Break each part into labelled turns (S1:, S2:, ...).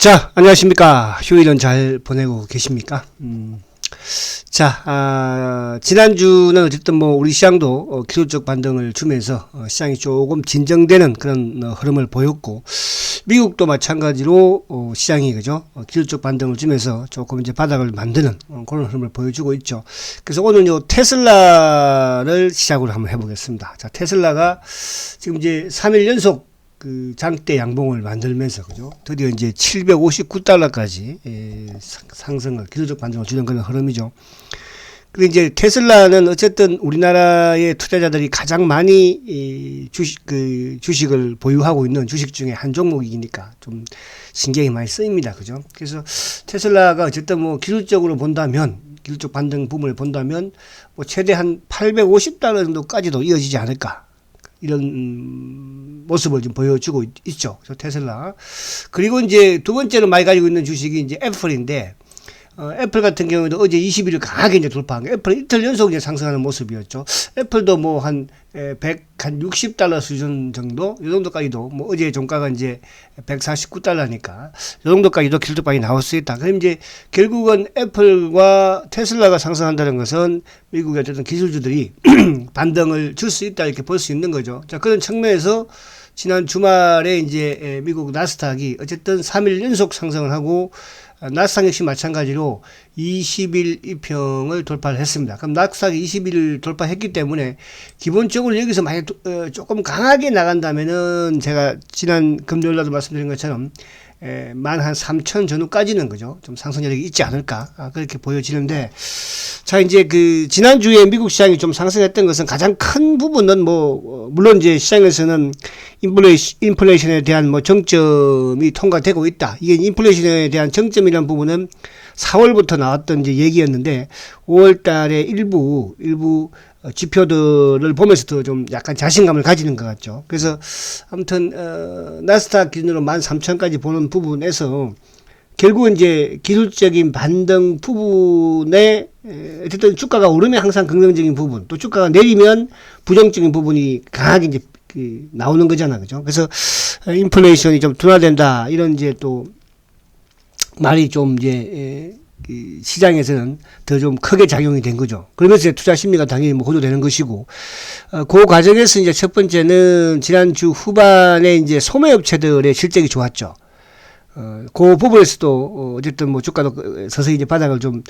S1: 자, 안녕하십니까. 휴일은 잘 보내고 계십니까? 지난주는 어쨌든 우리 시장도 기술적 반등을 주면서 시장이 조금 진정되는 그런 흐름을 보였고, 미국도 마찬가지로 시장이 그죠? 기술적 반등을 주면서 조금 이제 바닥을 만드는 그런 흐름을 보여주고 있죠. 그래서 오늘 요 테슬라를 시작으로 한번 해보겠습니다. 자, 테슬라가 지금 이제 3일 연속 그 장대 양봉을 만들면서 그죠? 드디어 이제 759달러까지 상승을 기술적 반등을 주는 그런 흐름이죠. 그리고 이제 테슬라는 어쨌든 우리나라의 투자자들이 가장 많이 주식을 보유하고 있는 주식 중에 한 종목이니까 좀 신경이 많이 쓰입니다. 그죠? 그래서 테슬라가 어쨌든 기술적으로 본다면, 기술적 반등 부분을 본다면 최대 한 850달러 정도까지도 이어지지 않을까. 이런 모습을 좀 보여주고 있죠. 테슬라. 그리고 이제 두 번째로 많이 가지고 있는 주식이 이제 애플인데, 애플 같은 경우에도 어제 20일을 강하게 이제 돌파한 거예요. 애플은 이틀 연속 이제 상승하는 모습이었죠. 애플도 한 160달러 수준 정도, 이 정도까지도, 어제 종가가 이제 149달러니까, 이 정도까지도 기술적반이 나올 수 있다. 그럼 이제 결국은 애플과 테슬라가 상승한다는 것은 미국의 어쨌든 기술주들이 반등을 줄 수 있다, 이렇게 볼 수 있는 거죠. 자, 그런 측면에서 지난 주말에 이제 미국 나스닥이 어쨌든 3일 연속 상승을 하고, 나스닥 역시 마찬가지로 20일 이평을 돌파를 했습니다. 그럼 나스닥이 20일을 돌파했기 때문에 기본적으로 여기서 만약 조금 강하게 나간다면은 제가 지난 금요일날도 말씀드린 것처럼 만 한 3천 전후까지는 그죠? 좀 상승력이 있지 않을까? 그렇게 보여지는데, 자, 이제 지난주에 미국 시장이 좀 상승했던 것은 가장 큰 부분은 물론 이제 시장에서는 인플레이션에 대한 정점이 통과되고 있다. 이게 인플레이션에 대한 정점이라는 부분은 4월부터 나왔던 이제 얘기였는데, 5월 달에 일부 지표들을 보면서 더 좀 약간 자신감을 가지는 것 같죠. 그래서 아무튼 나스닥 기준으로 13,000까지 보는 부분에서 결국은 이제 기술적인 반등 부분에 어쨌든 주가가 오르면 항상 긍정적인 부분, 또 주가가 내리면 부정적인 부분이 강하게 이제 나오는 거잖아, 그죠? 그래서 인플레이션이 좀 둔화된다, 이런 이제 또 말이 좀 이제 시장에서는 더 좀 크게 작용이 된 거죠. 그러면서 투자 심리가 당연히 호조되는 것이고, 그 과정에서 이제 첫 번째는 지난주 후반에 이제 소매업체들의 실적이 좋았죠. 그 부분에서도 어쨌든 주가도 서서히 이제 바닥을 좀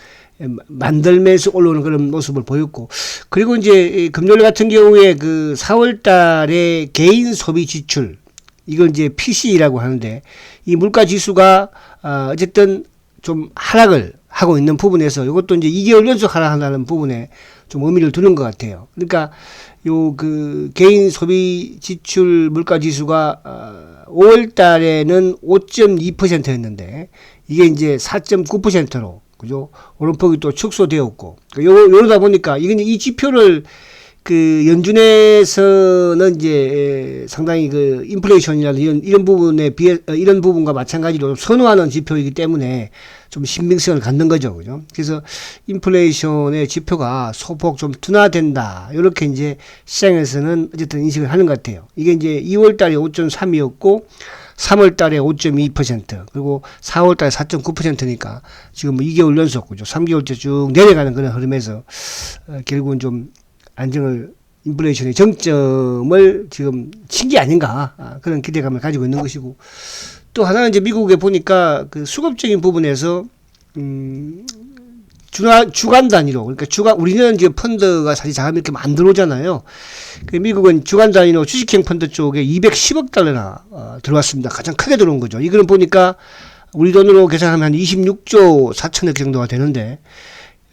S1: 만들면서 올라오는 그런 모습을 보였고, 그리고 이제 금요일 같은 경우에 4월 달에 개인 소비 지출, 이걸 이제 PCE라고 하는데, 이 물가 지수가 어쨌든 좀 하락을 하고 있는 부분에서 이것도 이제 2개월 연속 하락한다는 부분에 좀 의미를 두는 것 같아요. 그러니까 개인 소비 지출 물가 지수가 5월 달에는 5.2%였는데 이게 이제 4.9%로 그죠? 오름폭이 또 축소되었고, 이러다 보니까 이 지표를 연준에서는 이제 상당히 인플레이션이나 이런 부분에 비해, 이런 부분과 마찬가지로 선호하는 지표이기 때문에 좀 신빙성을 갖는 거죠. 그죠? 그래서 인플레이션의 지표가 소폭 좀 둔화된다, 이렇게 이제 시장에서는 어쨌든 인식을 하는 것 같아요. 이게 이제 2월 달에 5.3이었고, 3월 달에 5.2%, 그리고 4월 달에 4.9%니까 지금 2개월 연속, 그죠? 3개월째 쭉 내려가는 그런 흐름에서, 결국은 좀 인플레이션의 정점을 지금 친 게 아닌가, 그런 기대감을 가지고 있는 것이고, 또 하나는 이제 미국에 보니까 수급적인 부분에서 주간 단위로, 그러니까 우리는 이제 펀드가 사실 자금이 이렇게 안 들어오잖아요. 미국은 주간 단위로 주식형 펀드 쪽에 210억 달러나 들어왔습니다. 가장 크게 들어온 거죠. 이거는 보니까 우리 돈으로 계산하면 한 26조 4천억 정도가 되는데,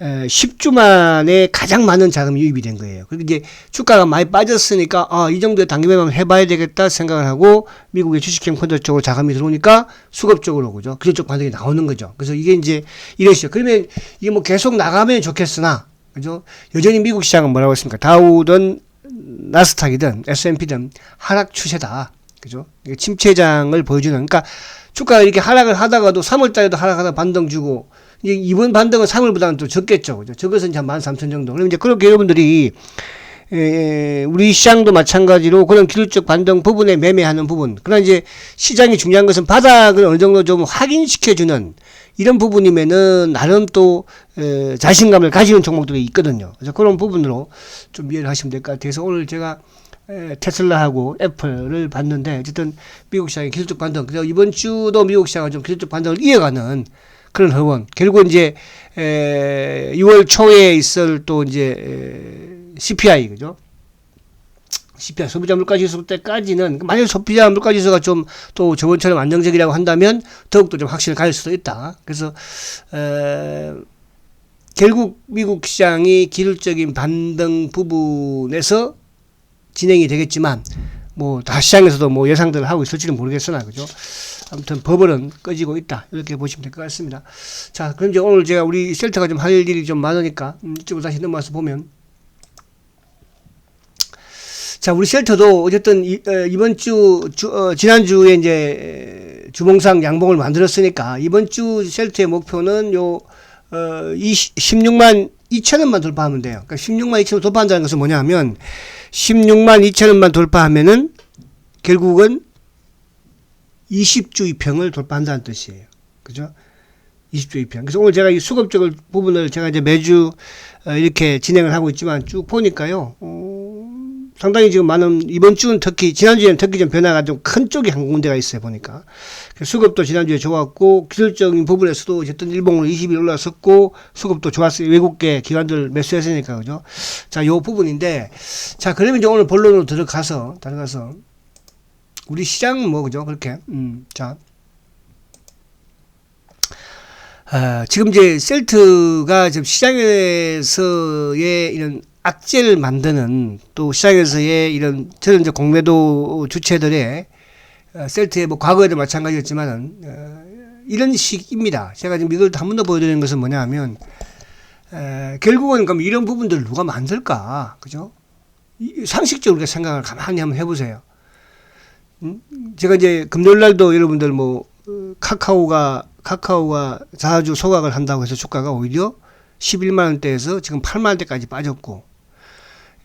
S1: 10주 만에 가장 많은 자금이 유입이 된 거예요. 그리고 이제 주가가 많이 빠졌으니까, 이 정도의 단기매매만 해봐야 되겠다 생각을 하고, 미국의 주식형 펀드 쪽으로 자금이 들어오니까 수급적으로, 그죠? 기술적 반등이 나오는 거죠. 그래서 이게 이제 이것이죠. 그러면 이게 계속 나가면 좋겠으나, 그죠? 여전히 미국 시장은 뭐라고 했습니까? 다우든, 나스닥이든, S&P든 하락 추세다. 그죠? 침체장을 보여주는, 그러니까 주가가 이렇게 하락을 하다가도 3월 달에도 하락하다 반등 주고, 이번 반등은 3월보다는 또 적겠죠. 그죠? 적어서 이제 13,000 정도. 그럼 이제 그렇게 여러분들이 우리 시장도 마찬가지로 그런 기술적 반등 부분에 매매하는 부분. 그러나 이제 시장이 중요한 것은 바닥을 어느 정도 좀 확인시켜주는 이런 부분이면은 나름 또 자신감을 가지는 종목들이 있거든요. 그래서 그런 부분으로 좀 이해를 하시면 될 것 같아요. 그래서 오늘 제가 테슬라하고 애플을 봤는데 어쨌든 미국 시장의 기술적 반등, 그래서 이번 주도 미국 시장은 좀 기술적 반등을 이어가는 그런 흐름. 결국 이제 6월 초에 있을 또 이제 CPI, 그죠? CPI 소비자 물가 지수 때까지는 만약 소비자 물가 지수가 좀 또 저번처럼 안정적이라고 한다면 더욱더 좀 확신을 가질 수도 있다. 그래서 결국 미국 시장이 기술적인 반등 부분에서 진행이 되겠지만 뭐 다 시장에서도 뭐 예상들을 하고 있을지는 모르겠으나, 그죠? 아무튼 버블은 꺼지고 있다, 이렇게 보시면 될 것 같습니다. 자, 그럼 이제 오늘 제가 우리 셀터가 좀 할 일이 좀 많으니까 이쪽으로 다시 넘어와서 보면, 자, 우리 셀터도 어쨌든 이번 지난주에 이제 주봉상 양봉을 만들었으니까 이번 주 셀터의 목표는 16만 2천원만 돌파하면 돼요. 그러니까 16만 2천원 돌파한다는 것은 뭐냐 하면 16만 2천원만 돌파하면은 결국은 20주 이평을 돌파한다는 뜻이에요. 그죠? 20주 이평. 그래서 오늘 제가 이 수급적인 부분을 제가 이제 매주 이렇게 진행을 하고 있지만 쭉 보니까요, 상당히 지금 많은, 이번 주는 특히, 지난주에는 특히 좀 변화가 좀 큰 쪽이 한 군데가 있어요, 보니까. 수급도 지난주에 좋았고, 기술적인 부분에서도 어쨌든 일봉으로 20일 올라섰고, 수급도 좋았어요. 외국계 기관들 매수했으니까, 그죠? 자, 요 부분인데, 자, 그러면 이제 오늘 본론으로 들어가서, 우리 시장은 뭐, 그죠? 그렇게, 자. 지금 이제 셀트가 지금 시장에서의 이런 악재를 만드는, 또 시장에서의 이런 저는 이제 공매도 주체들의 셀트의 뭐 과거에도 마찬가지였지만은 이런 식입니다. 제가 지금 이걸 한 번 더 보여드리는 것은 뭐냐 하면 결국은 그럼 이런 부분들을 누가 만들까, 그죠? 상식적으로 생각을 가만히 한번 해보세요. 제가 이제 금요일 날도 여러분들 뭐 카카오가 자주 소각을 한다고 해서 주가가 오히려 11만원대에서 지금 8만원대까지 빠졌고,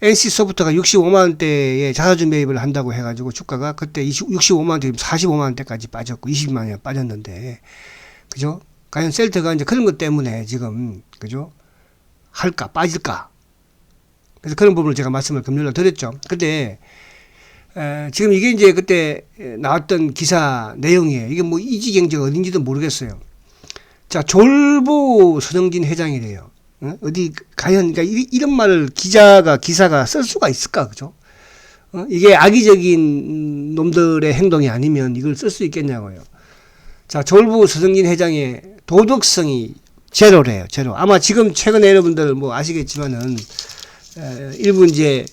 S1: NC소프트가 65만원대에 자사주 매입을 한다고 해가지고 주가가 그때 65만원대, 지금 45만원대까지 빠졌고 20만원이 빠졌는데, 그죠? 과연 셀트가 이제 그런 것 때문에 지금, 그죠? 할까, 빠질까? 그래서 그런 부분을 제가 말씀을 금요일에 드렸죠. 근데, 지금 이게 이제 그때 나왔던 기사 내용이에요. 이게 뭐 이지경제가 어딘지도 모르겠어요. 자, 졸부 서정진 회장이래요. 어디 과연, 그러니까 이런 말을 기사가 쓸 수가 있을까, 그죠? 이게 악의적인 놈들의 행동이 아니면 이걸 쓸 수 있겠냐고요. 자, 졸부 서정진 회장의 도덕성이 제로래요, 제로. 아마 지금 최근에 여러분들 뭐 아시겠지만은 일부 이제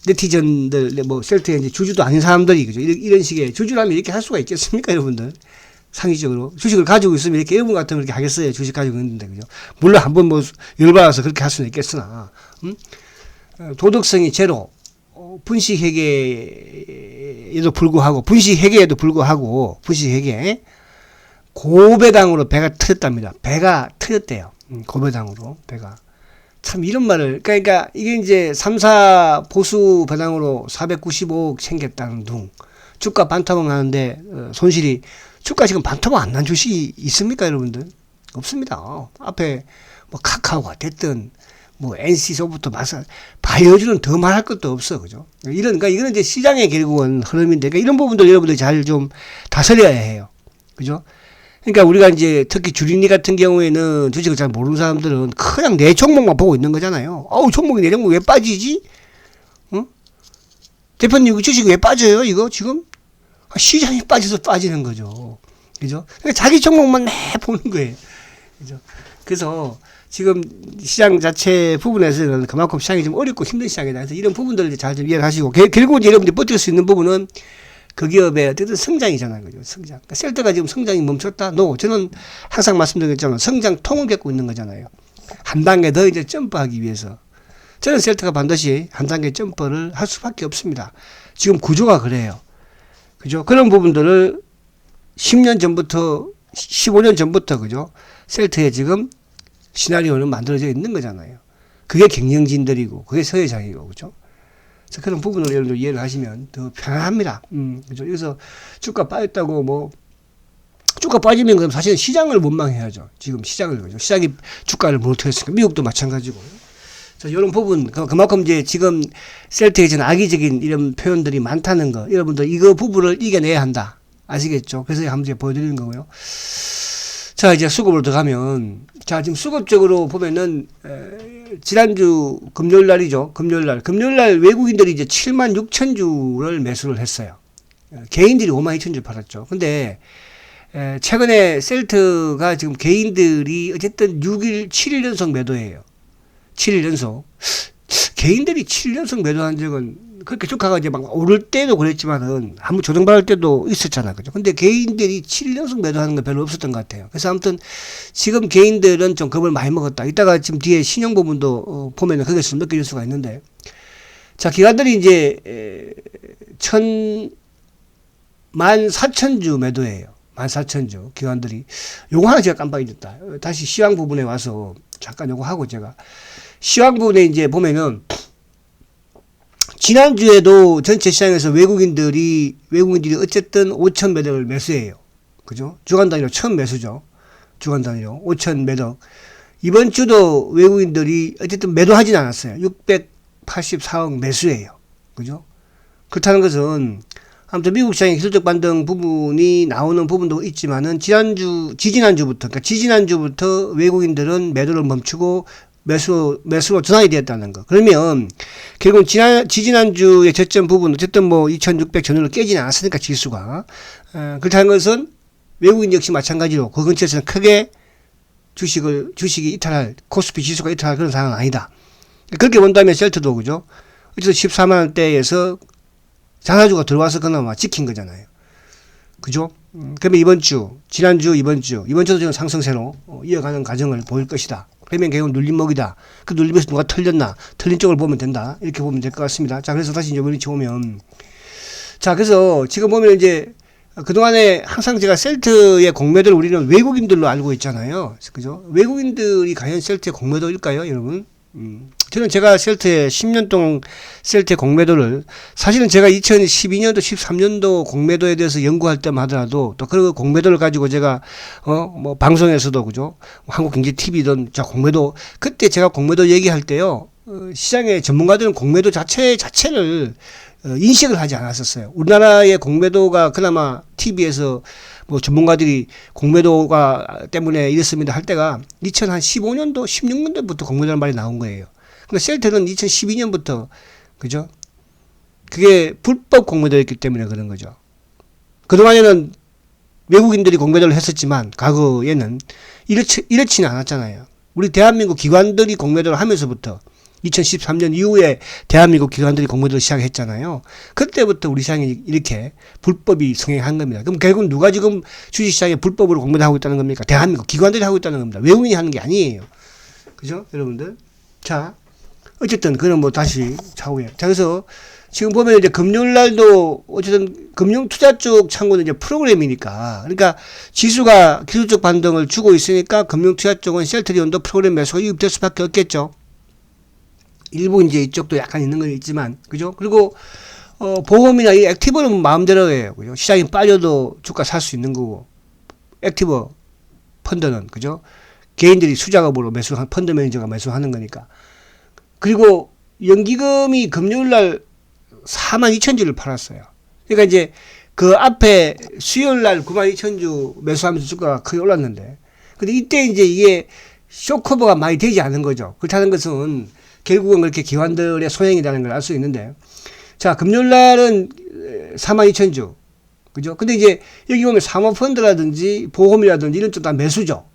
S1: 네티즌들, 뭐 셀트에 이제 주주도 아닌 사람들이, 그죠? 이런 식의 주주라면 이렇게 할 수가 있겠습니까, 여러분들? 상식적으로 주식을 가지고 있으면 이렇게 여러분 같으면 그렇게 하겠어요. 주식 가지고 있는데, 그죠? 물론 한번 뭐 열받아서 그렇게 할 수는 있겠으나, 도덕성이 제로, 분식회계에도 불구하고 분식회계 고배당으로 배가 터졌답니다. 배가 터졌대요. 고배당으로 배가. 참 이런 말을, 그러니까 이게 이제 3사 보수 배당으로 495억 챙겼다는 둥. 주가 반토막 나는데 손실이, 주가 지금 반토막 안 난 주식이 있습니까, 여러분들? 없습니다. 앞에 뭐 카카오가 됐든 뭐 NC소프트 바이오주는 더 말할 것도 없어, 그죠? 그러니까 이거는 이제 시장의 결국은 흐름인데, 그러니까 이런 부분들 여러분들이 잘 좀 다스려야 해요, 그죠? 그러니까 우리가 이제 특히 주린이 같은 경우에는 주식을 잘 모르는 사람들은 그냥 내 종목만 보고 있는 거잖아요. 종목이 내 종목 왜 빠지지? 대표님, 이거 주식 왜 빠져요? 이거 지금? 시장이 빠져서 빠지는 거죠. 그죠? 그러니까 자기 종목만 매 보는 거예요. 그죠? 그래서 지금 시장 자체 부분에서는 그만큼 시장이 좀 어렵고 힘든 시장이다. 그래서 이런 부분들을 잘 좀 이해를 하시고, 결국은 여러분들이 버틸 수 있는 부분은 그 기업의 어쨌든 성장이잖아요. 그죠? 성장. 그러니까 셀트가 지금 성장이 멈췄다? 저는 항상 말씀드렸잖아요. 성장통을 겪고 있는 거잖아요. 한 단계 더 이제 점프하기 위해서. 저는 셀트가 반드시 한 단계 점프를 할 수밖에 없습니다. 지금 구조가 그래요. 그죠? 그런 부분들을 10년 전부터, 15년 전부터, 그죠? 셀트에 지금 시나리오는 만들어져 있는 거잖아요. 그게 경영진들이고, 그게 서회장이고, 그죠? 그래서 그런 부분을 여러분들 이해를 하시면 더 편안합니다. 그죠? 그래서 주가 빠졌다고 뭐, 주가 빠지면 그럼 사실은 시장을 원망해야죠. 지금 시장을, 그죠? 시장이 주가를 못했으니까. 미국도 마찬가지고. 자, 이런 부분, 그만큼 이제 지금 셀트에 전 악의적인 이런 표현들이 많다는 거. 여러분들 이거 부분을 이겨내야 한다. 아시겠죠? 그래서 한번 이제 보여드리는 거고요. 자, 이제 수급으로 들어가면, 자, 지금 수급적으로 보면은, 지난주 금요일 날이죠. 금요일 날 외국인들이 이제 7만 6천 주를 매수를 했어요. 개인들이 5만 2천 주 팔았죠. 근데, 최근에 셀트가 지금 개인들이 어쨌든 7일 연속 매도예요. 7일 연속. 개인들이 7일 연속 매도한 적은 그렇게 주가가 이제 막 오를 때도 그랬지만은 한번 조정받을 때도 있었잖아. 그죠? 근데 개인들이 7일 연속 매도하는 건 별로 없었던 것 같아요. 그래서 아무튼 지금 개인들은 좀 겁을 많이 먹었다. 이따가 지금 뒤에 신용 부분도 보면은 그게 좀 느껴질 수가 있는데. 자, 기관들이 이제 14,000주 매도예요. 14,000주 기관들이. 요거 하나 제가 깜빡 잊었다. 다시 시황 부분에 와서 잠깐 요거 하고 제가 시황 부분에 이제 보면은 지난주에도 전체 시장에서 외국인들이 어쨌든 5천 매덕을 매수해요. 그죠? 주간 단위로 처음 매수죠. 주간 단위로 5천 매덕. 이번 주도 외국인들이 어쨌든 매도하진 않았어요. 684억 매수해요. 그죠? 그렇다는 것은 아무튼 미국 시장의 기술적 반등 부분이 나오는 부분도 있지만은 지지난주부터 외국인들은 매도를 멈추고 매수로 전환이 되었다는 거. 그러면 결국 지지난주의 저점 부분 어쨌든 뭐 2600 전후를 깨지는 않았으니까 지수가 그렇다는 것은 외국인 역시 마찬가지로 그 근처에서는 크게 주식이 이탈할 코스피 지수가 이탈할 그런 상황은 아니다. 그렇게 본다면 셀트도 그죠? 어쨌든 14만 원대에서 장사주가 들어와서 그나마 지킨 거잖아요. 그죠? 그러면 이번주도 지금 상승세로 이어가는 과정을 보일 것이다. 그러면 결국 눌림목이다. 그 눌림에서 누가 털렸나? 털린 쪽을 보면 된다. 이렇게 보면 될 것 같습니다. 자, 그래서 다시 이제 원위치 보면. 자, 그래서 지금 보면 이제 그동안에 항상 제가 셀트의 공매도를 우리는 외국인들로 알고 있잖아요. 그죠? 외국인들이 과연 셀트의 공매도일까요, 여러분? 저는 제가 셀트에 10년 동안 셀트의 공매도를 사실은 제가 2012년도 13년도 공매도에 대해서 연구할 때만 하더라도 또 그 공매도를 가지고 제가 뭐 방송에서도 그죠 한국경제TV든 자 공매도 그때 제가 공매도 얘기할 때요 시장의 전문가들은 공매도 자체를 인식을 하지 않았었어요. 우리나라의 공매도가 그나마 TV에서 뭐 전문가들이 공매도가 때문에 이랬습니다 할 때가 2015년도 16년도부터 공매도라는 말이 나온 거예요. 근데 셀트는 2012년부터 그죠? 그게 불법 공매도였기 때문에 그런 거죠. 그동안에는 외국인들이 공매도를 했었지만 과거에는 이렇지는 않았잖아요. 우리 대한민국 기관들이 공매도를 하면서부터 2013년 이후에 대한민국 기관들이 공매도를 시작했잖아요. 그때부터 우리 시장이 이렇게 불법이 성행한 겁니다. 그럼 결국 누가 지금 주식시장에 불법으로 공매도 하고 있다는 겁니까? 대한민국 기관들이 하고 있다는 겁니다. 외국인이 하는 게 아니에요. 그죠? 여러분들. 자, 어쨌든 그는 뭐 다시 차후에. 자, 그래서 지금 보면 이제 금요일 날도 어쨌든 금융 투자 쪽 창구는 이제 프로그램이니까 그러니까 지수가 기술적 반등을 주고 있으니까 금융 투자 쪽은 셀트리온도 프로그램 매수가 유입될 수밖에 없겠죠. 일부 이제 이쪽도 약간 있는 건 있지만, 그죠? 그리고, 보험이나 이 액티브는 마음대로예요. 그죠? 시장이 빠져도 주가 살 수 있는 거고, 액티브 펀드는, 그죠? 개인들이 수작업으로 매수한, 펀드 매니저가 매수하는 거니까. 그리고 연기금이 금요일 날 42,000주를 팔았어요. 그러니까 이제 그 앞에 수요일 날 92,000주 매수하면서 주가가 크게 올랐는데, 근데 이때 이제 이게 쇼커버가 많이 되지 않은 거죠. 그렇다는 것은 결국은 그렇게 기관들의 소행이라는 걸 알 수 있는데. 자, 금요일 날은 42,000주. 그죠? 근데 이제 여기 보면 사모펀드라든지 보험이라든지 이런 쪽 다 매수죠.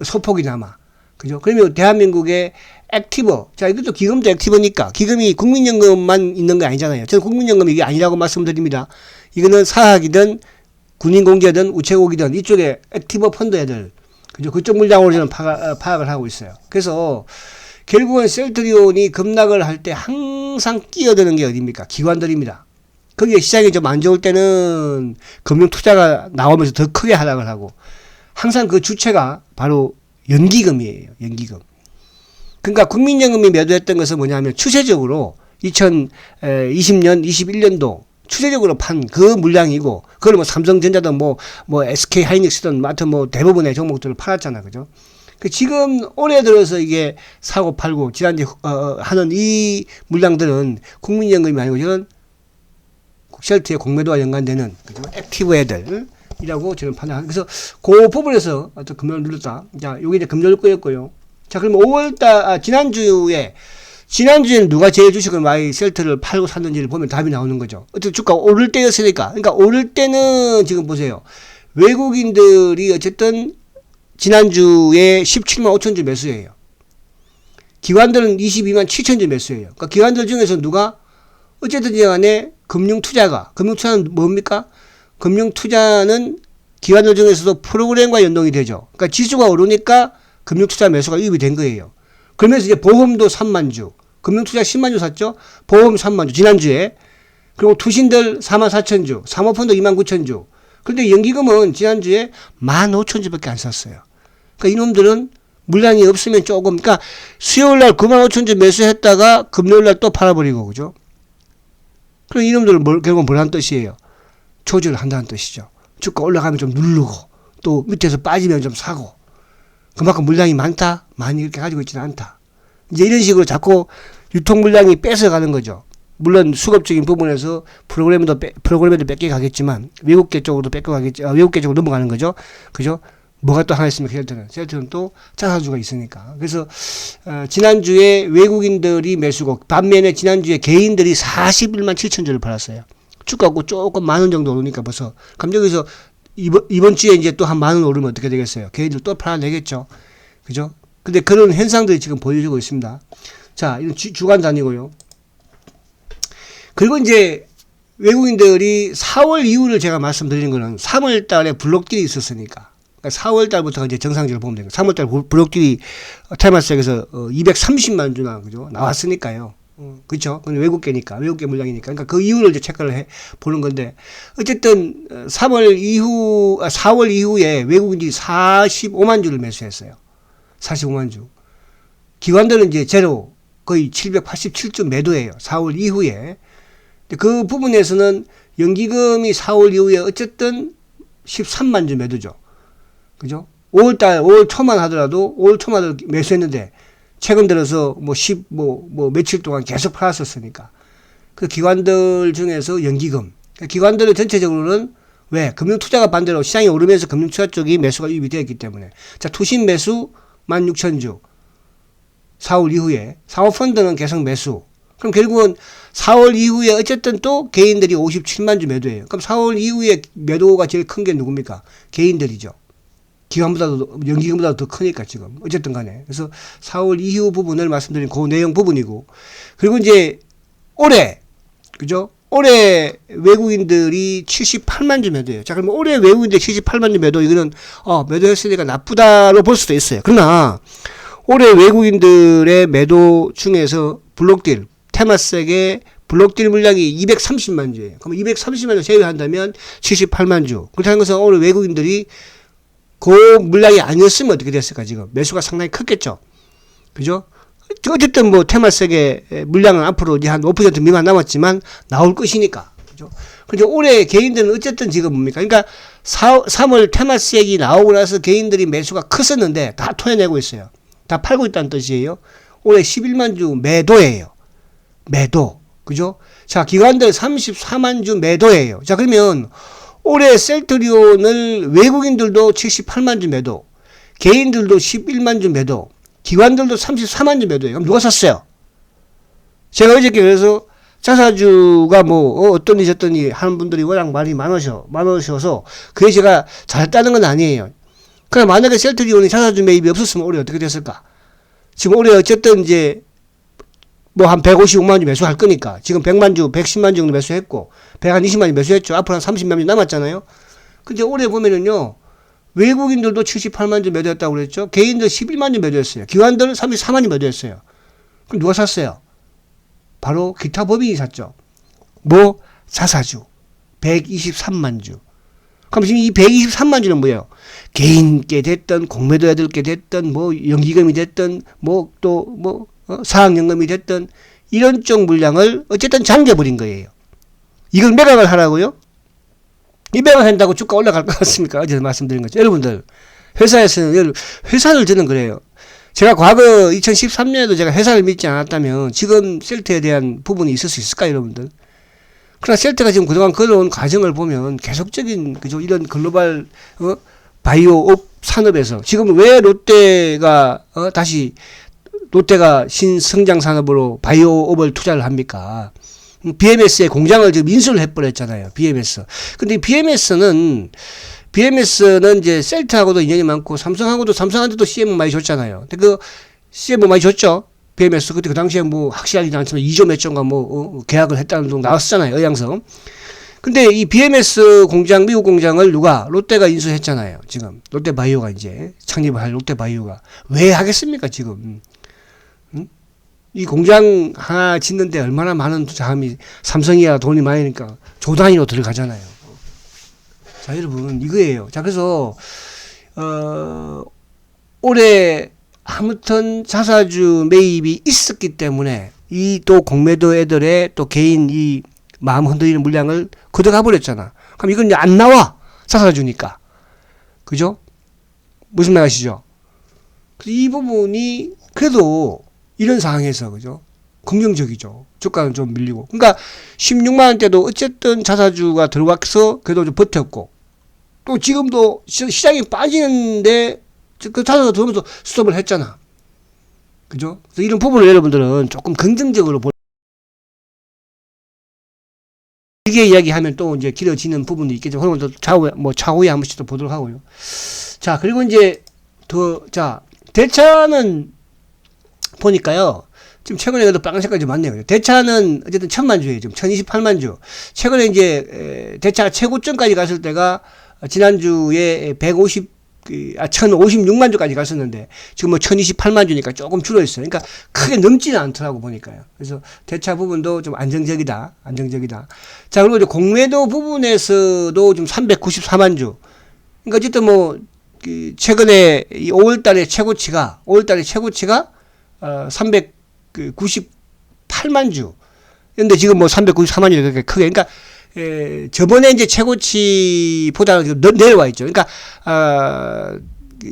S1: 소폭이나마. 그죠? 그러면 대한민국의 액티브. 자, 이것도 기금도 액티브니까. 기금이 국민연금만 있는 거 아니잖아요. 저는 국민연금 이게 아니라고 말씀드립니다. 이거는 사학이든 군인공제든 우체국이든 이쪽에 액티브 펀드 애들. 그죠? 그쪽 물량으로 저는 파악을 하고 있어요. 그래서 결국은 셀트리온이 급락을 할 때 항상 끼어드는 게 어디입니까? 기관들입니다. 거기에 시장이 좀 안 좋을 때는 금융 투자가 나오면서 더 크게 하락을 하고 항상 그 주체가 바로 연기금이에요. 연기금. 그러니까 국민연금이 매도했던 것은 뭐냐면 추세적으로 2020년, 21년도 추세적으로 판 그 물량이고, 그걸 뭐 삼성전자든 뭐 SK 하이닉스든 하여튼 뭐 대부분의 종목들을 팔았잖아. 그죠? 지금 올해 들어서 이게 사고 팔고 지난주에 하는 이 물량들은 국민연금이 아니고 이건 쉘트의 공매도와 연관되는, 그죠? 액티브 애들이라고 저는 판단합니다. 그래서 그 부분에서 어떤 금요일 눌렀다. 자, 요게 이제 금요일 거였고요. 자, 그러면 5월달, 지난주에는 누가 제일 주식을 많이 셀트를 팔고 샀는지를 보면 답이 나오는 거죠. 어쨌든 주가 오를 때였으니까. 그러니까 오를 때는 지금 보세요. 외국인들이 어쨌든 지난주에 17만 5천 주 매수예요. 기관들은 22만 7천 주 매수예요. 그러니까 기관들 중에서 누가 어쨌든 간에 금융투자는 뭡니까? 금융투자는 기관들 중에서도 프로그램과 연동이 되죠. 그러니까 지수가 오르니까 금융투자 매수가 유입이 된 거예요. 그러면서 이제 보험도 3만 주, 금융투자 10만 주 샀죠? 보험 3만 주, 지난주에. 그리고 투신들 4만 4천 주, 사모펀드 2만 9천 주. 그런데 연기금은 지난주에 1만 5천 주밖에 안 샀어요. 그러니까 이놈들은 물량이 없으면 조금, 그러니까 수요일날 9만 5천 주 매수했다가 금요일날 또 팔아버리고, 그죠? 그럼 이놈들은 결국은 뭐라는 뜻이에요? 조절을 한다는 뜻이죠. 주가 올라가면 좀 누르고, 또 밑에서 빠지면 좀 사고, 그만큼 물량이 많다? 많이 이렇게 가지고 있지는 않다. 이제 이런 식으로 자꾸 유통 물량이 뺏어가는 거죠. 물론 수급적인 부분에서 프로그램에도 뺏겨 가겠지만, 외국계 쪽으로도 뺏겨 가겠지, 외국계 쪽으로 넘어가는 거죠. 그죠? 뭐가 또 하나 있습니까? 셀트는 또 자사주가 있으니까. 그래서 지난주에 외국인들이 매수고, 반면에 지난주에 개인들이 41만 7천 주를 팔았어요. 주가고 조금 10,000원 정도 오르니까 벌써. 그럼 여기서 이번 주에 이제 또 한 10,000원 오르면 어떻게 되겠어요? 개인들 또 팔아내겠죠. 그죠? 근데 그런 현상들이 지금 보여주고 있습니다. 자, 이건 주간 단위고요. 그리고 이제 외국인들이 4월 이후를 제가 말씀드리는 거는 3월 달에 블록딜이 있었으니까. 4월 달부터 이제 정상적으로 보면 됩니다. 3월 달 블록딜이 테마스닥에서 230만 주나, 그죠? 나왔으니까요. 그렇죠? 외국계니까, 외국계 물량이니까. 그러니까 그 이유를 이제 체크를 보는 건데, 어쨌든 4월 이후에 외국인들이 45만 주를 매수했어요. 45만 주. 기관들은 이제 제로, 거의 787주 매도예요. 4월 이후에. 그 부분에서는 연기금이 4월 이후에 어쨌든 13만 주 매도죠. 그죠? 5월 초만 하더라도 5월 초만 매수했는데 최근 들어서 며칠 동안 계속 팔았었으니까. 그 기관들 중에서 연기금. 기관들은 전체적으로는 왜? 금융투자가 반대로 시장이 오르면서 금융투자 쪽이 매수가 유입이 되었기 때문에. 자, 투신 매수 16,000주. 4월 이후에. 사모펀드는 계속 매수. 그럼 결국은 4월 이후에 어쨌든 또 개인들이 57만 주 매도예요. 그럼 4월 이후에 매도가 제일 큰 게 누굽니까? 개인들이죠. 기관보다도, 연기금보다도 더 크니까 지금. 어쨌든 간에. 그래서 4월 이후 부분을 말씀드린 그 내용 부분이고. 그리고 이제 올해, 그죠? 올해 외국인들이 78만 주 매도예요. 자, 그러면 올해 외국인들 78만 주 매도, 이거는, 매도했으니까 나쁘다로 볼 수도 있어요. 그러나, 올해 외국인들의 매도 중에서 블록딜, 테마섹의 블록딜 물량이 230만 주예요. 그럼 230만 주 제외한다면 78만 주. 그렇다는 것은 올해 외국인들이 그 물량이 아니었으면 어떻게 됐을까, 지금. 매수가 상당히 컸겠죠. 그죠? 어쨌든 테마섹의 물량은 앞으로 이제 한 5% 미만 남았지만 나올 것이니까. 그죠? 근데 올해 개인들은 어쨌든 지금 뭡니까? 그러니까 3월 테마섹이 나오고 나서 개인들이 매수가 컸었는데 다 토해내고 있어요. 다 팔고 있다는 뜻이에요. 올해 11만 주 매도예요. 매도. 그죠? 자, 기관들 34만 주 매도예요. 자, 그러면 올해 셀트리온을 외국인들도 78만 주 매도, 개인들도 11만 주 매도, 기관들도 34만 주 매도예요. 그럼 누가 샀어요? 제가 어저께 그래서 자사주가 어떤 일 저떤 일 하는 분들이 워낙 말이 많으셔서 그게 제가 잘했다는 건 아니에요. 그럼 만약에 셀트리온이 자사주 매입이 없었으면 올해 어떻게 됐을까? 지금 올해 어쨌든 이제 한 155만 주 매수할 거니까. 지금 100만 주, 110만 주 정도 매수했고, 120만 주 매수했죠. 앞으로 한 30만 주 남았잖아요. 근데 올해 보면은요, 외국인들도 78만 주 매도했다고 그랬죠. 개인들 11만 주 매도했어요. 기관들 34만 주 매도했어요. 그럼 누가 샀어요? 바로 기타 법인이 샀죠. 자사주. 123만 주. 그럼 지금 이 123만 주는 뭐예요? 개인께 됐든 공매도 애들께 됐든 뭐 연기금이 됐든 뭐 또 뭐 사학연금이 됐든 이런 쪽 물량을 어쨌든 잠겨버린 거예요. 이걸 매각을 하라고요? 이 매각한다고 주가 올라갈 것 같습니까? 어제 말씀드린 거죠. 여러분들 회사에서는 회사를 저는 그래요. 제가 과거 2013년에도 제가 회사를 믿지 않았다면 지금 셀트에 대한 부분이 있을 수 있을까요, 여러분들? 그러나 셀트가 지금 그동안 걸어온 과정을 보면 계속적인 그죠 이런 글로벌 바이오업 산업에서 지금 왜 롯데가 다시 롯데가 신성장 산업으로 바이오업을 투자를 합니까? BMS의 공장을 지금 인수를 해버렸잖아요. BMS. 근데 BMS는 이제 셀트하고도 인연이 많고 삼성한테도 CM 많이 줬잖아요. 근데 그 CM 많이 줬죠. BMS 그때 그 당시에 뭐 확실하지 않지만 2조 몇 조인가 뭐 계약을 했다는 동 나왔었잖아요. 의향성. 근데 이 BMS 공장 미국 공장을 누가 롯데가 인수했잖아요. 지금 롯데바이오가 이제 창립을 할 롯데바이오가 왜 하겠습니까 지금? 이 공장 하나 짓는데 얼마나 많은 자금이 삼성이야 돈이 많으니까 조 단위로 들어가잖아요. 자 여러분 이거예요. 자 그래서 올해 아무튼 자사주 매입이 있었기 때문에 이 또 공매도 애들의 또 개인 이 마음 흔들리는 물량을 걷어가 버렸잖아. 그럼 이건 이제 안 나와 자사주니까 그죠? 무슨 말 아시죠? 이 부분이 그래도 이런 상황에서 그죠? 긍정적이죠. 주가는 좀 밀리고. 그러니까 16만 원대도 어쨌든 자사주가 들어와서 그래도 좀 버텼고 또 지금도 시장이 빠지는데 그 자사주가 들어오면서 스톱을 했잖아. 그죠? 그래서 이런 부분을 여러분들은 조금 긍정적으로 이게 이야기하면 또 이제 길어지는 부분도 있겠죠. 그러면 또 차후에 한 번씩 또 보도록 하고요. 자, 그리고 이제 대차는 보니까요. 지금 최근에 그래도 빨간색깔이 좀 많네요. 대차는 어쨌든 1000만 주예요. 지금 1028만 주. 최근에 이제 대차가 최고점까지 갔을 때가 지난주에 1056만 주까지 갔었는데 지금 뭐 1028만 주니까 조금 줄어있어요. 그러니까 크게 넘지는 않더라고 보니까요. 그래서 대차 부분도 좀 안정적이다. 자, 그리고 이제 공매도 부분에서도 좀 394만 주. 그러니까 어쨌든 뭐 최근에 5월달에 최고치가 398만 주. 근데 지금 뭐 394만 주 그렇게 크게. 그러니까 저번에 이제 최고치보다는 내려와 있죠. 그러니까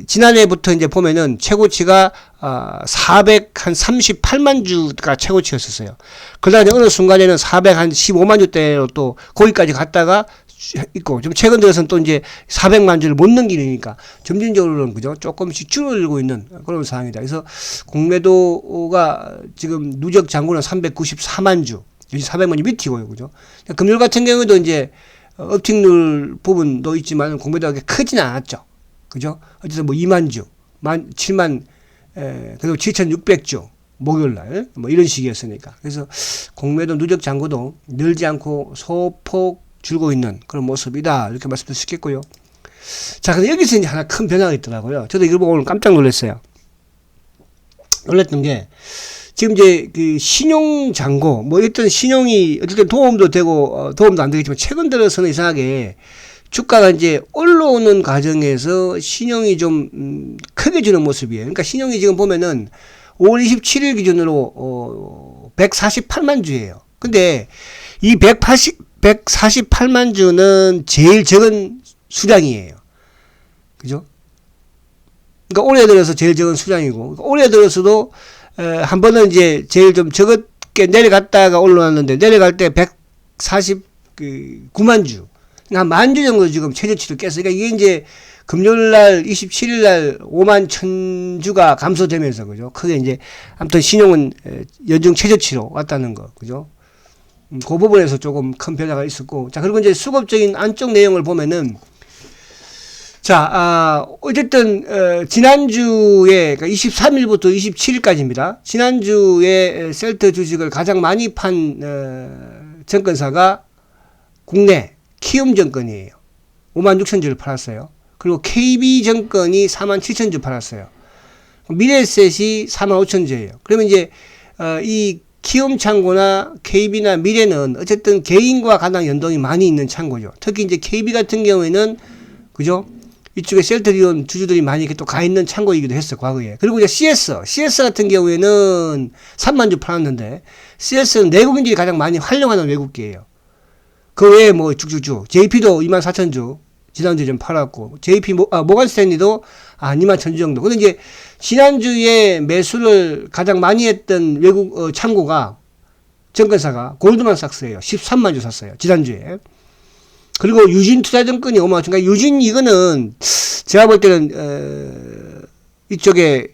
S1: 지난해부터 이제 보면은 최고치가 438만 주가 최고치였었어요. 그러다 어느 순간에는 415만 주대로 또 거기까지 갔다가 있고 좀 최근 들어서는 또 이제 400만 주를 못 넘기니까 점진적으로는 그죠 조금씩 줄어들고 있는 그런 상황이다. 그래서 공매도가 지금 누적 잔고는 394만 주, 400만 주 밑이고요, 그죠? 금요일 같은 경우도 이제 업틱률 부분도 있지만 공매도가 크지는 않았죠, 그죠? 어쨌든 뭐 2만 주, 7만 그리고 7,600주 목요일 날 뭐 이런 식이었으니까 그래서 공매도 누적 잔고도 늘지 않고 소폭 줄고 있는 그런 모습이다. 이렇게 말씀드릴 수 있겠고요. 자, 근데 여기서 이제 하나 큰 변화가 있더라고요. 저도 이걸 보고 오늘 깜짝 놀랐어요. 놀랐던 게, 지금 이제 그 신용잔고, 뭐 어떤 신용이 어쨌든 도움도 되고, 도움도 안 되겠지만, 최근 들어서는 이상하게 주가가 이제 올라오는 과정에서 신용이 좀, 크게 주는 모습이에요. 그러니까 신용이 지금 보면은 5월 27일 기준으로, 148만 주예요. 근데 이 148만 주는 제일 적은 수량이에요. 그죠? 그러니까 올해 들어서 제일 적은 수량이고, 그러니까 올해 들어서도, 한 번은 이제 제일 좀 적게 내려갔다가 올라왔는데, 내려갈 때 149만 주. 그러니까 한 만 주 정도 지금 최저치를 깼어요. 그러니까 이게 이제 금요일 날, 27일 날 5만 1000주가 감소되면서, 그죠? 크게 이제, 아무튼 신용은 연중 최저치로 왔다는 거, 그죠? 그 부분에서 조금 큰 변화가 있었고, 자, 그리고 이제 수급적인 안쪽 내용을 보면은, 자, 어쨌든, 지난주에, 그러니까 23일부터 27일까지입니다. 지난주에 셀트 주식을 가장 많이 판, 증권사가 국내 키움증권이에요. 56,000주를 팔았어요. 그리고 KB증권이 47,000주 팔았어요. 미래에셋이 45,000주예요. 그러면 이제, 이 키움 창고나 KB나 미래는 어쨌든 개인과 가장 연동이 많이 있는 창고죠. 특히 이제 KB 같은 경우에는 그죠? 이쪽에 셀트리온 주주들이 많이 이렇게 또 가 있는 창고이기도 했어, 과거에. 그리고 이제 CS 같은 경우에는 3만 주 팔았는데, CS는 내국인들이 가장 많이 활용하는 외국계예요. 그 외에 뭐 쭉쭉쭉. JP도 24,000주, 지난주에 좀 팔았고, 모간 스탠리도 21,000주 정도. 근데 이제, 지난주에 매수를 가장 많이 했던 외국, 창고가, 증권사가 골드만삭스예요. 13만 주 샀어요. 지난주에. 그리고 유진투자증권이 5만 원. 그러니까 유진 이거는 제가 볼 때는 이쪽에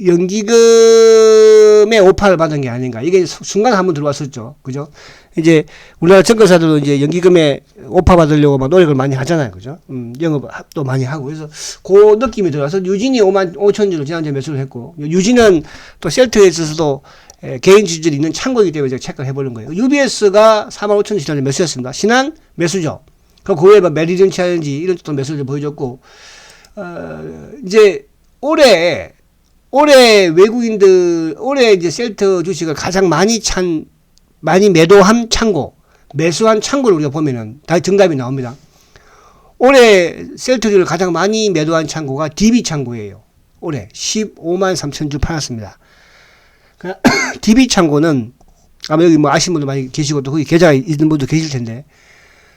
S1: 연기금의 오파를 받은 게 아닌가. 이게 순간 한번 들어왔었죠. 그죠? 이제 우리나라 증권사들도 이제 연기금에 오파 받으려고 막 노력을 많이 하잖아요. 그죠? 영업도 많이 하고. 그래서 그 느낌이 들어와서 유진이 5만 5천 주로 지난주에 매수를 했고, 유진은 또 셀트에 있어서도 개인 주주들이 있는 창고이기 때문에 제가 체크를 해보는 거예요. UBS가 4만 5천 주 지난주에 매수했습니다. 신한 매수죠. 그 외에 메리랜치라든지 이런 쪽도 매수를 보여줬고, 이제 올해 외국인들, 올해 이제 셀트 주식을 가장 많이 매도한 창고, 매수한 창고를 우리가 보면은 다 정답이 나옵니다. 올해 셀트주를 가장 많이 매도한 창고가 DB 창고예요. 올해 15만 3천 주 팔았습니다. DB 창고는 아마 여기 뭐 아시는 분들 많이 계시고 또 거기 계좌가 있는 분도 계실 텐데,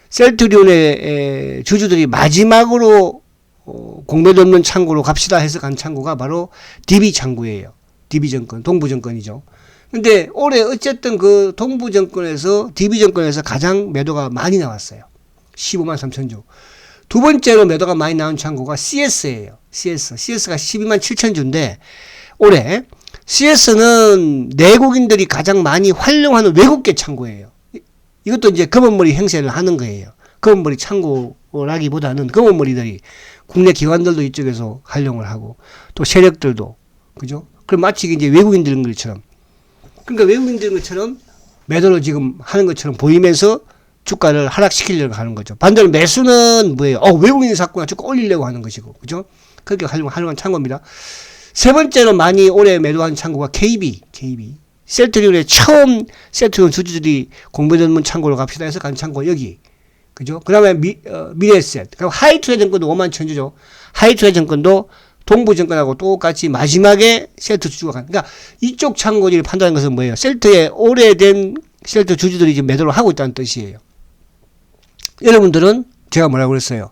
S1: 셀트리온의 주주들이 마지막으로 공매도 없는 창고로 갑시다 해서 간 창고가 바로 DB 창고예요. DB증권, 동부증권이죠. 근데 올해 어쨌든 그 동부증권에서 DB증권에서 가장 매도가 많이 나왔어요. 15만 3천 주. 두 번째로 매도가 많이 나온 창고가 CS예요. CS가 12만 7천 주인데 올해 CS는 내국인들이 가장 많이 활용하는 외국계 창고예요. 이것도 이제 검은머리 행세를 하는 거예요. 검은머리 창고라기보다는 검은머리들이 국내 기관들도 이쪽에서 활용을 하고 또 세력들도 그죠? 그럼 마치 이제 외국인들인 것처럼 그러니까 외국인들인 것처럼 매도를 지금 하는 것처럼 보이면서 주가를 하락시키려고 하는 거죠. 반대로 매수는 뭐예요? 외국인이 샀구나 주가 올리려고 하는 것이고 그죠? 그렇게 활용한 창고입니다. 세 번째로 많이 올해 매도한 창고가 KB. 셀트리온에 처음 셀트리온 주주들이 공매도문 창고로 갑시다 해서 간 창고 여기. 그죠? 그 다음에 미래셋. 그리고 하이투자증권도 5만 천주죠. 하이투자증권도 동부증권하고 똑같이 마지막에 셀트 주주가 간. 그러니까 이쪽 창고들이 판단하는 것은 뭐예요? 셀트에 오래된 셀트 주주들이 지금 매도를 하고 있다는 뜻이에요. 여러분들은 제가 뭐라고 그랬어요?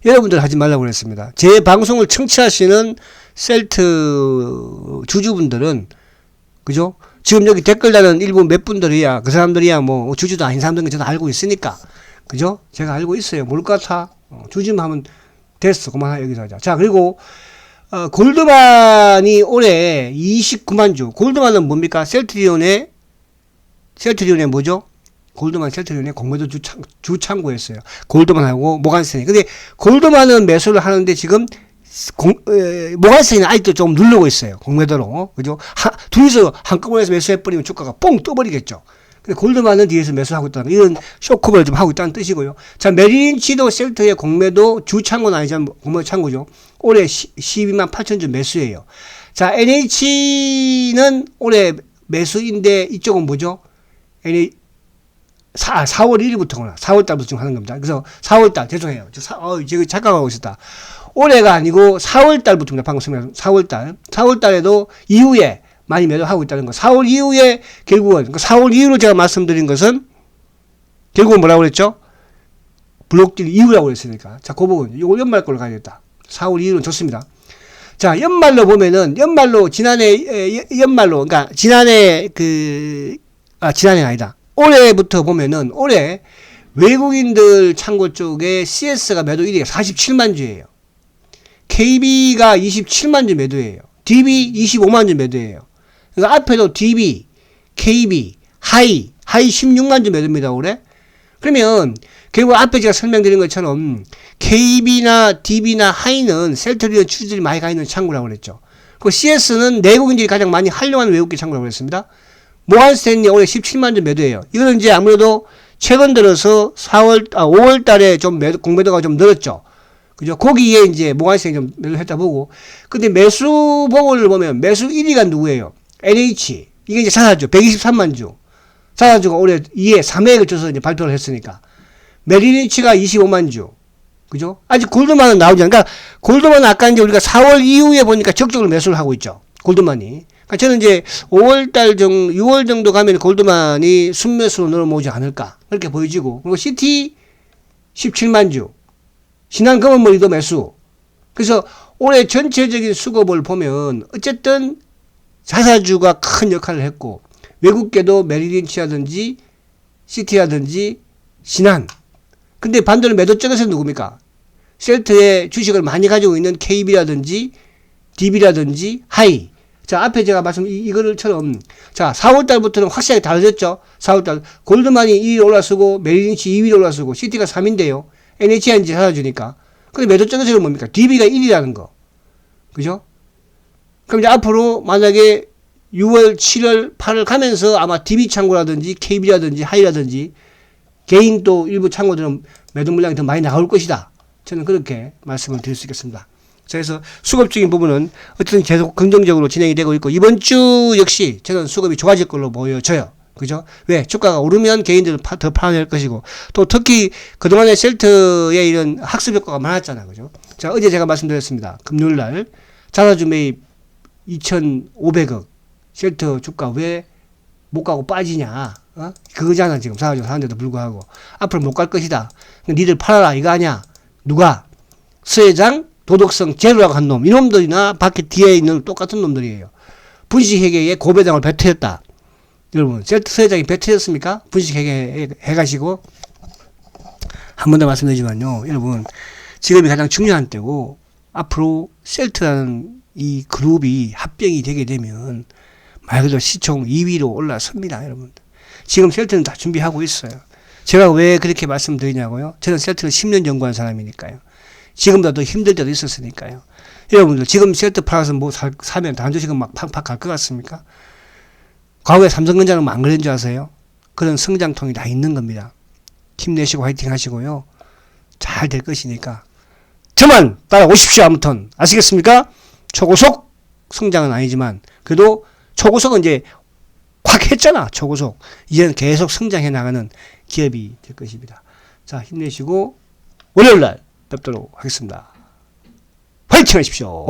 S1: 여러분들 하지 말라고 그랬습니다. 제 방송을 청취하시는 셀트 주주분들은 그죠? 지금 여기 댓글 다는 일부 몇 분들이야 그 사람들이야 뭐 주주도 아닌 사람들은 저도 알고 있으니까 그죠? 제가 알고 있어요. 뭘 같아? 주주만 하면 됐어. 그만 여기서 하자. 자 그리고 골드만이 올해 29만 주. 골드만은 뭡니까? 셀트리온의 뭐죠? 골드만 셀트리온의 공매도 주 창고였어요. 골드만하고 모간스탠리. 근데 골드만은 매수를 하는데 지금 모간스탠리는 아직도 좀 누르고 있어요. 공매도로. 그죠? 둘이서 한꺼번에 매수해버리면 주가가 뽕 떠버리겠죠. 근데 골드만은 뒤에서 매수하고 있다는 이런 쇼크를 좀 하고 있다는 뜻이고요. 자, 메리린치도 셀트의 공매도 주 창고는 아니지만 공매도 창고죠. 올해 12만 8천 주 매수예요. 자, NH는 올해 매수인데 이쪽은 뭐죠? 4월 1일부터구나. 4월달부터 지금 하는 겁니다. 그래서 4월달, 죄송해요. 제가 착각하고 있었다. 올해가 아니고 4월달부터입니다. 방금 설명한 4월달. 4월달에도 이후에 많이 매도하고 있다는 거. 4월 이후에 결국은, 4월 이후로 제가 말씀드린 것은 결국은 뭐라고 그랬죠? 블록딜 이후라고 그랬으니까. 자, 그 부분. 이거 연말 걸로 가야겠다. 4월 이후는 좋습니다. 자, 연말로 보면은, 그러니까 지난해 아니다. 올해부터 보면은, 올해 외국인들 창고 쪽에 CS가 매도 1위가 47만 주예요. KB가 27만 주 매도예요. DB 25만 주 매도예요. 그러니까 앞에도 DB, KB, 하이 16만 주 매도입니다, 올해. 그러면, 결국 앞에 제가 설명드린 것처럼, KB나 DB나 하이는 셀트리온 주주들이 많이 가 있는 창구라고 그랬죠. 그 CS는 내국인들이 가장 많이 활용하는 외국계 창구라고 그랬습니다. 모간스탠리 올해 17만 주 매도예요. 이거는 이제 아무래도 최근 들어서 5월 달에 좀 공매도가 좀 늘었죠. 그죠? 거기에 이제 모간스탠리 좀 매도했다 보고. 근데 매수 봉을 보면 매수 1위가 누구예요? NH. 이게 이제 자사주 123만 주. 자사주가 올해 2회 3회에 걸쳐서 이제 발표를 했으니까. 메릴린치가 25만 주. 그죠? 아직 골드만은 나오지 않아. 그러니까 골드만은 아까 이제 우리가 4월 이후에 보니까 적극적으로 매수를 하고 있죠. 골드만이. 그러니까 저는 이제 6월 정도 가면 골드만이 순매수로 넘어오지 않을까. 그렇게 보여지고. 그리고 CT 17만 주. 신한금은머리도 매수. 그래서 올해 전체적인 수급을 보면 어쨌든 자사주가 큰 역할을 했고 외국계도 메릴린치라든지 CT라든지 신한. 근데 반대로 매도 쪽에서 누굽니까? 셀트의 주식을 많이 가지고 있는 KB라든지 DB라든지 하이. 자, 앞에 제가 이거를처럼 자, 4월달부터는 확실하게 달라졌죠. 4월달 골드만이 1위 올라서고 메릴린치 2위 올라서고 CT가 3위인데요. NHI 이제 사라지니까. 근데 매도 쪽에서는 뭡니까? DB가 1위라는 거. 그죠? 그럼 이제 앞으로 만약에 6월, 7월, 8월 가면서 아마 DB 창고라든지 KB라든지 하이라든지 개인 또 일부 창고들은 매도 물량이 더 많이 나올 것이다. 저는 그렇게 말씀을 드릴 수 있겠습니다. 자, 그래서 수급적인 부분은 어쨌든 계속 긍정적으로 진행이 되고 있고 이번 주 역시 저는 수급이 좋아질 걸로 보여져요. 그죠? 왜? 주가가 오르면 개인들은 더 팔아낼 것이고 또 특히 그동안에 셀트의 이런 학습 효과가 많았잖아. 그죠? 자, 어제 제가 말씀드렸습니다. 금요일날 자사주 매입 2,500억 셀트 주가 왜 못 가고 빠지냐? 어? 그거잖아. 지금 자사주 사는데도 불구하고 앞으로 못 갈 것이다. 니들 팔아라 이거 아니야? 누가? 수혜장 도덕성 제로라고 한 놈. 이놈들이나 밖에 뒤에 있는 똑같은 놈들이에요. 분식회계에 고배당을 배틀했다. 여러분, 셀트 수혜장이 배틀했습니까? 분식회계 해가시고. 한 번 더 말씀드리지만요. 여러분, 지금이 가장 중요한 때고, 앞으로 셀트라는 이 그룹이 합병이 되게 되면, 말 그대로 시총 2위로 올라섭니다, 여러분. 지금 셀트는 다 준비하고 있어요. 제가 왜 그렇게 말씀드리냐고요? 저는 셀트를 10년 연구한 사람이니까요. 지금보다 더 힘들 때도 있었으니까요. 여러분들, 지금 셀트 팔아서 뭐 사면 다른 주식은 막 팍팍 갈 것 같습니까? 과거에 삼성전자는 뭐 안 그런 줄 아세요? 그런 성장통이 다 있는 겁니다. 힘내시고 화이팅 하시고요. 잘 될 것이니까. 저만 따라오십시오, 아무튼. 아시겠습니까? 초고속 성장은 아니지만, 그래도 초고속은 이제 확 했잖아, 초고속. 이제는 계속 성장해 나가는 기업이 될 것입니다. 자, 힘내시고, 월요일 날 뵙도록 하겠습니다. 화이팅 하십시오.